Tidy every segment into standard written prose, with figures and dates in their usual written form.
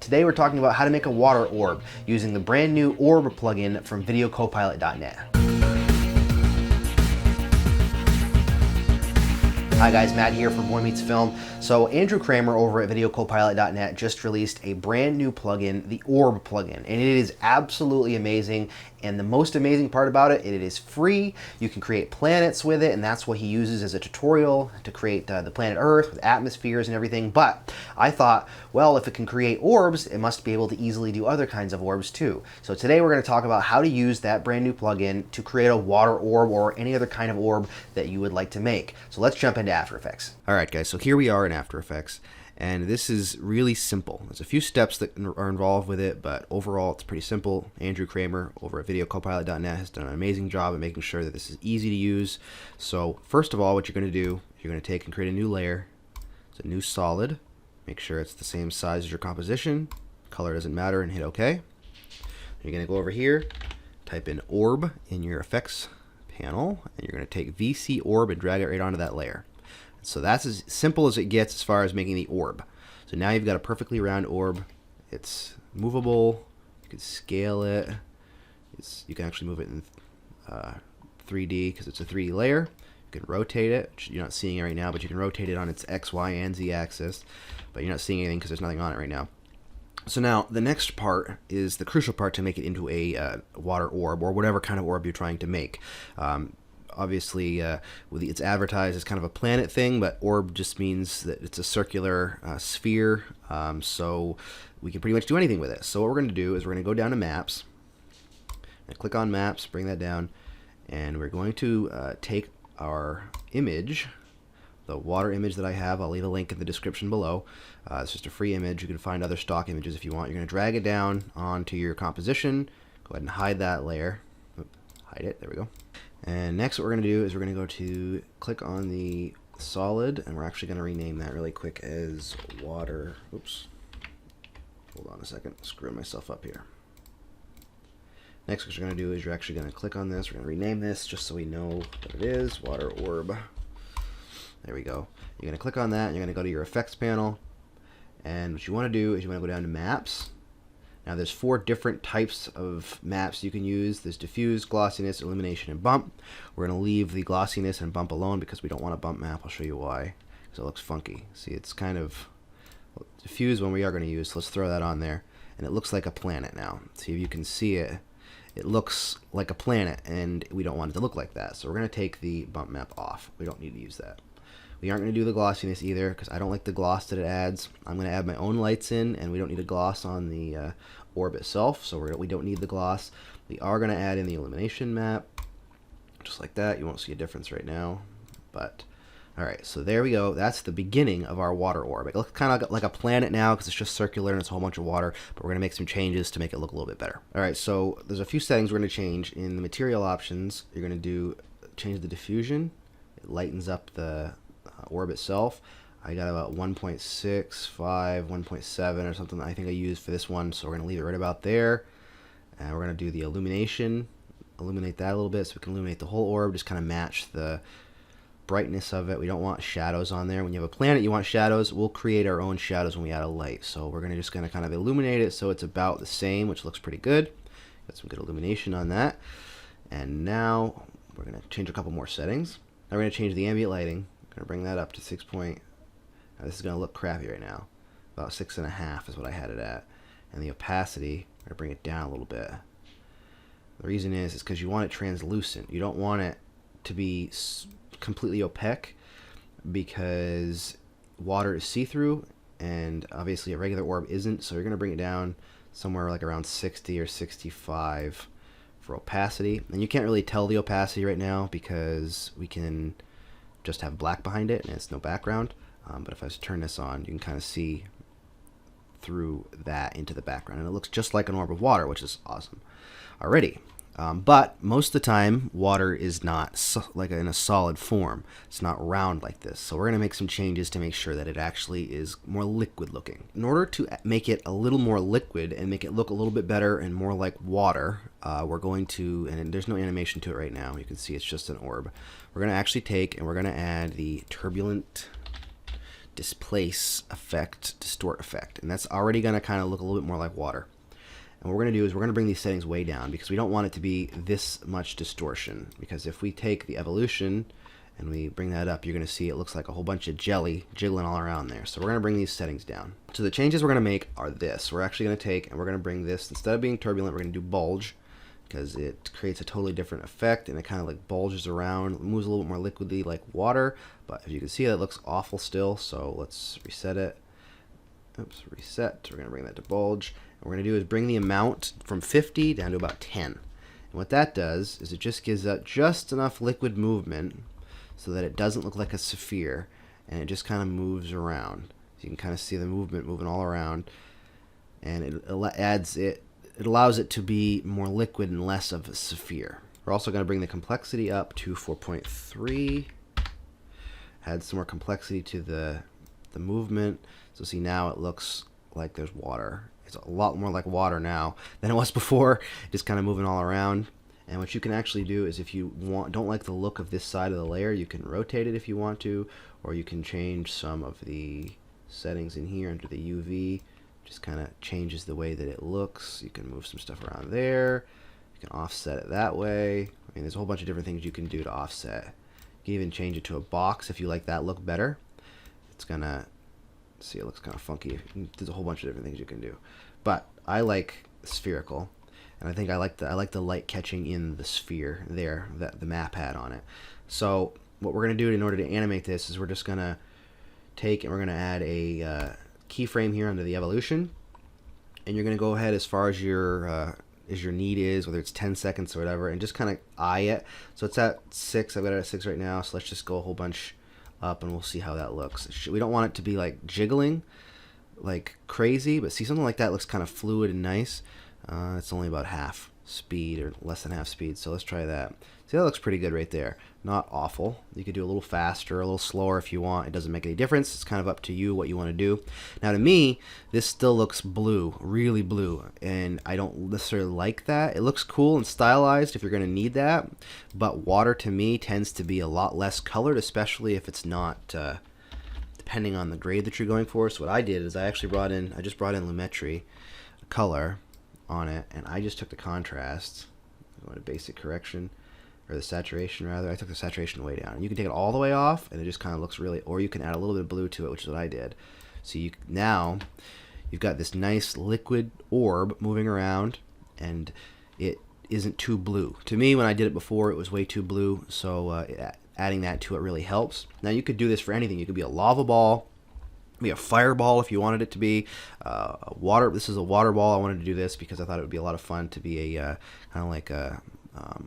Today we're talking about how to make a water orb using the brand new Orb plugin from videocopilot.net. Hi guys, Matt here for Boy Meets Film. So Andrew Kramer over at videocopilot.net just released a brand new plugin, the Orb plugin, and it is absolutely amazing. And the most amazing part about it, it is free. You can create planets with it, and that's what he uses as a tutorial to create the planet Earth with atmospheres and everything. But I thought, well, if it can create orbs, it must be able to easily do other kinds of orbs too. So today we're going to talk about how to use that brand new plugin to create a water orb or any other kind of orb that you would like to make. So let's jump into After Effects. All right, guys, so here we are in After Effects. And this is really simple. There's a few steps that are involved with it, but overall it's pretty simple. Andrew Kramer over at videocopilot.net has done an amazing job at making sure that this is easy to use. So first of all, what you're going to do, you're going to take and create a new layer. It's a new solid. Make sure it's the same size as your composition. Color doesn't matter, and hit OK. You're going to go over here, type in Orb in your effects panel, and you're going to take VC Orb and drag it right onto that layer. So that's as simple as it gets as far as making the orb. So now you've got a perfectly round orb. It's movable. You can scale it. You can actually move it in 3D because it's a 3D layer. You can rotate it, which you're not seeing it right now, but you can rotate it on its X, Y, and Z axis. But you're not seeing anything because there's nothing on it right now. So now the next part is the crucial part to make it into a water orb or whatever kind of orb you're trying to make. Obviously, it's advertised as kind of a planet thing, but orb just means that it's a circular sphere, so we can pretty much do anything with it. So what we're going to do is we're going to go down to Maps, and click on Maps, bring that down, and we're going to take our image, the water image that I have. I'll leave a link in the description below. It's just a free image. You can find other stock images if you want. You're going to drag it down onto your composition. Go ahead and hide that layer. Hide it. There we go. And next what we're going to do is we're going to go to click on the solid, and we're actually going to rename that really quick as water. Oops. Hold on a second. Screwing myself up here. Next what you're going to do is you're actually going to click on this. We're going to rename this just so we know what it is. Water orb. There we go. You're going to click on that, and you're going to go to your effects panel. And what you want to do is you want to go down to Maps. Now there's 4 different types of maps you can use. There's diffuse, glossiness, illumination, and bump. We're going to leave the glossiness and bump alone because we don't want a bump map. I'll show you why. Because it looks funky. See, it's kind of diffuse when we are going to use. So let's throw that on there. And it looks like a planet now. See if you can see it. It looks like a planet, and we don't want it to look like that. So we're going to take the bump map off. We don't need to use that. We aren't going to do the glossiness either because I don't like the gloss that it adds. I'm going to add my own lights in, and we don't need a gloss on the orb itself, so we don't need the gloss. We are going to add in the illumination map, just like that. You won't see a difference right now, but alright, so there we go. That's the beginning of our water orb. It looks kind of like a planet now because it's just circular and it's a whole bunch of water, but we're going to make some changes to make it look a little bit better. Alright, so there's a few settings we're going to change. In the material options, you're going to change the diffusion. It lightens up the orb itself. I got about 1.65, 1.7 or something I think I used for this one, so we're going to leave it right about there. And we're going to do the illumination, illuminate that a little bit so we can illuminate the whole orb, just kind of match the brightness of it. We don't want shadows on there. When you have a planet, you want shadows. We'll create our own shadows when we add a light. So we're just going to kind of illuminate it so it's about the same, which looks pretty good. Got some good illumination on that. And now we're going to change a couple more settings. Now we're going to change the ambient lighting. I'm going to bring that up to 6 point. Now this is going to look crappy right now. About 6.5 is what I had it at. And the opacity, I'm going to bring it down a little bit. The reason is because you want it translucent. You don't want it to be completely opaque because water is see-through, and obviously a regular orb isn't, so you're going to bring it down somewhere like around 60 or 65 for opacity. And you can't really tell the opacity right now because we can just have black behind it and it's no background. But if I turn this on, you can kind of see through that into the background, and it looks just like an orb of water, which is awesome. Alrighty. But most of the time, water is not like in a solid form. It's not round like this. So we're going to make some changes to make sure that it actually is more liquid looking. In order to make it a little more liquid and make it look a little bit better and more like water, we're going to, and there's no animation to it right now. You can see it's just an orb. We're going to actually take and we're going to add the turbulent displace effect, distort effect, and that's already going to kind of look a little bit more like water. And what we're going to do is we're going to bring these settings way down because we don't want it to be this much distortion, because if we take the evolution and we bring that up, you're going to see it looks like a whole bunch of jelly jiggling all around there. So we're going to bring these settings down. So the changes we're going to make are this. We're actually going to take and we're going to bring this, instead of being turbulent, we're going to do bulge, because it creates a totally different effect and it kind of like bulges around, moves a little bit more liquidly like water. But if you can see, that looks awful still. So let's reset it. Oops, reset. We're going to bring that to bulge. And what we're going to do is bring the amount from 50 down to about 10. And what that does is it just gives that just enough liquid movement so that it doesn't look like a sphere, and it just kind of moves around. So you can kind of see the movement moving all around, and it allows it to be more liquid and less of a sphere. We're also going to bring the complexity up to 4.3. Add some more complexity to the movement. So see, now it looks like there's water. It's a lot more like water now than it was before, just kind of moving all around. And what you can actually do is, if you don't like the look of this side of the layer, you can rotate it if you want to, or you can change some of the settings in here under the UV. Just kind of changes the way that it looks. You can move some stuff around there. You can offset it that way. I mean, there's a whole bunch of different things you can do to offset. You can even change it to a box if you like that look better. It's gonna, see, it looks kind of funky. There's a whole bunch of different things you can do, but I like spherical, and I think I like the light catching in the sphere there that the map had on it. So what we're gonna do in order to animate this is we're just gonna take and we're gonna add a keyframe here under the evolution, and you're gonna go ahead as far as your need is, whether it's 10 seconds or whatever, and just kind of eye it. So it's at 6. I've got it at 6 right now, so let's just go a whole bunch up and we'll see how that looks. We don't want it to be like jiggling like crazy, but see, something like that looks kind of fluid and nice. It's only about half speed or less than half speed, so let's try that. See, that looks pretty good right there. Not awful. You could do a little faster, a little slower if you want. It doesn't make any difference. It's kind of up to you what you want to do. Now to me, this still looks blue, really blue, and I don't necessarily like that. It looks cool and stylized if you're going to need that, but water to me tends to be a lot less colored, especially if it's not depending on the grade that you're going for. So what I did is I just brought in Lumetri color on it, and I just took the contrast, I went to basic correction, or the saturation rather. I took the saturation way down. And you can take it all the way off, and it just kind of looks really, or you can add a little bit of blue to it, which is what I did. So now you've got this nice liquid orb moving around, and it isn't too blue. To me, when I did it before, it was way too blue, so adding that to it really helps. Now you could do this for anything. You could be a lava ball, be a fireball if you wanted it to be water. This is a water ball. I wanted to do this because I thought it would be a lot of fun to be a kind of like a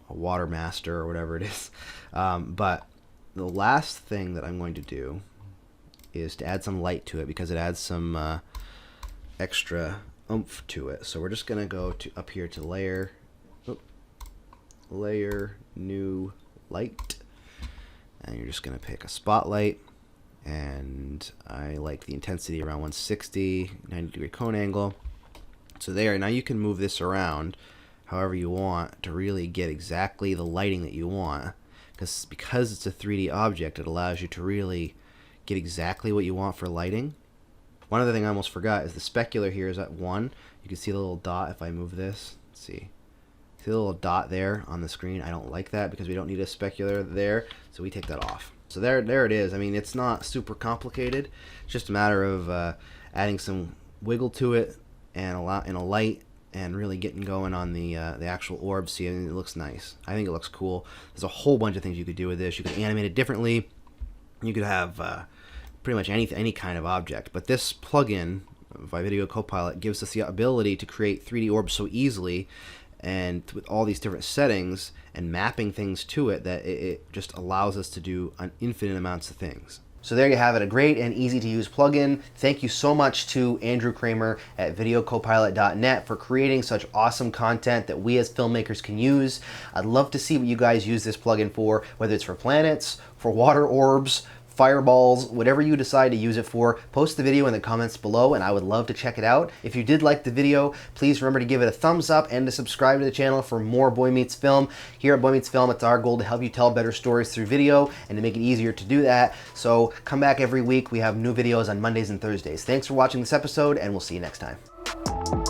water master or whatever it is. But the last thing that I'm going to do is to add some light to it, because it adds some extra oomph to it. So we're just going to go to up here to layer, new light, and you're just going to pick a spotlight. And I like the intensity around 160, 90-degree cone angle. So there, now you can move this around however you want to really get exactly the lighting that you want. Because it's a 3D object, it allows you to really get exactly what you want for lighting. One other thing I almost forgot is the specular here is at 1. You can see the little dot if I move this. Let's see. See the little dot there on the screen? I don't like that because we don't need a specular there, so we take that off. So there it is. I mean, it's not super complicated. It's just a matter of adding some wiggle to it and a light, and really getting going on the actual orb. See, and it looks nice. I think it looks cool. There's a whole bunch of things you could do with this. You could animate it differently. You could have pretty much any kind of object. But this plugin by Video Copilot gives us the ability to create 3D orbs so easily, and with all these different settings and mapping things to it, that it just allows us to do an infinite amounts of things. So there you have it, a great and easy to use plugin. Thank you so much to Andrew Kramer at videocopilot.net for creating such awesome content that we as filmmakers can use. I'd love to see what you guys use this plugin for, whether it's for planets, for water orbs, fireballs, whatever you decide to use it for. Post the video in the comments below and I would love to check it out. If you did like the video, please remember to give it a thumbs up and to subscribe to the channel for more Boy Meets Film. Here at Boy Meets Film, it's our goal to help you tell better stories through video and to make it easier to do that. So come back every week. We have new videos on Mondays and Thursdays. Thanks for watching this episode and we'll see you next time.